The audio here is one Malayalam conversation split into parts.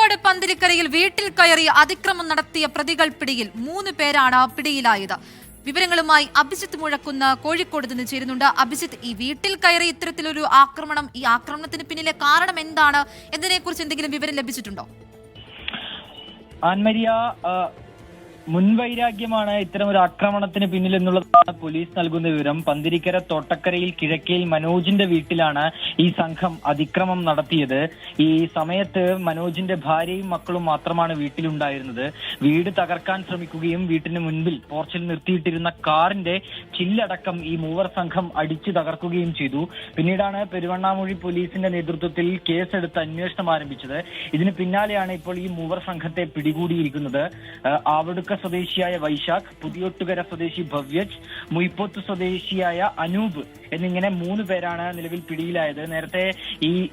കോഴിക്കോട് പന്തിരിക്കരയിൽ വീട്ടിൽ കയറി അതിക്രമം നടത്തിയ പ്രതികൾ പിടിയിൽ 3 പേരാണ് പിടിയിലായത്. വിവരങ്ങളുമായി അഭിജിത്ത് മുഴക്കുന്ന് കോഴിക്കോട് നിന്ന് ചേരുന്നുണ്ട്. അഭിജിത്ത്, ഈ വീട്ടിൽ കയറി ഇത്തരത്തിലൊരു ആക്രമണം, ഈ ആക്രമണത്തിന് പിന്നിലെ കാരണം എന്താണ് എന്നതിനെക്കുറിച്ച് എന്തെങ്കിലും വിവരം ലഭിച്ചിട്ടുണ്ടോ? ആൻമരിയ, മുൻവൈരാഗ്യമാണ് ഇത്തരമൊരു ആക്രമണത്തിന് പിന്നിൽ എന്നുള്ളതാണ് പോലീസ് നൽകുന്ന വിവരം. പന്തിരിക്കര തോട്ടക്കരയിൽ കിഴക്കേൽ മനോജിന്റെ വീട്ടിലാണ് ഈ സംഘം അതിക്രമം നടത്തിയത്. ഈ സമയത്ത് മനോജിന്റെ ഭാര്യയും മക്കളും മാത്രമാണ് വീട്ടിലുണ്ടായിരുന്നത്. വീട് തകർക്കാൻ ശ്രമിക്കുകയും വീട്ടിന് മുൻപിൽ പോർച്ചിൽ നിർത്തിയിട്ടിരുന്ന കാറിന്റെ ചില്ലടക്കം ഈ മൂവർ സംഘം അടിച്ചു തകർക്കുകയും ചെയ്തു. പിന്നീടാണ് പെരുവണ്ണാമൂഴി പോലീസിന്റെ നേതൃത്വത്തിൽ കേസെടുത്ത് അന്വേഷണം ആരംഭിച്ചത്. ഇതിന് പിന്നാലെയാണ് ഇപ്പോൾ ഈ മൂവർ സംഘത്തെ പിടികൂടിയിരിക്കുന്നത്. ആവടുക്ക സ്വദേശിയായ വൈശാഖ്, പുതിയൊട്ടുകര സ്വദേശി ഭവ്യജ്, മുയിപ്പോത്ത് സ്വദേശിയായ അനൂപ് എന്നിങ്ങനെ 3 പേരാണ് നിലവിൽ പിടിയിലായത്. നേരത്തെ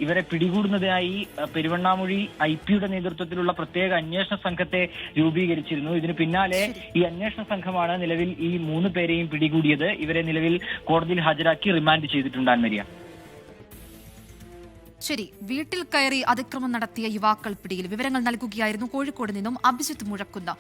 ഇവരെ പിടികൂടുന്നതിനായി പെരുവണ്ണാമൂഴി ഐപിയുടെ നേതൃത്വത്തിലുള്ള പ്രത്യേക അന്വേഷണ സംഘത്തെ രൂപീകരിച്ചിരുന്നു. ഇതിന് പിന്നാലെ ഈ അന്വേഷണ സംഘമാണ് നിലവിൽ ഈ 3 പേരെയും പിടികൂടിയത്. ഇവരെ നിലവിൽ കോടതിയിൽ ഹാജരാക്കി റിമാൻഡ് ചെയ്തിട്ടുണ്ട്. ആൻമരിയ, ശരി, വീട്ടിൽ കയറി അതിക്രമം നടത്തിയ യുവാക്കൾ പിടിയിൽ. വിവരങ്ങൾ നൽകുകയായിരുന്നു കോഴിക്കോട് നിന്നും അഭിജിത്ത് മുഴക്കുന്ന്.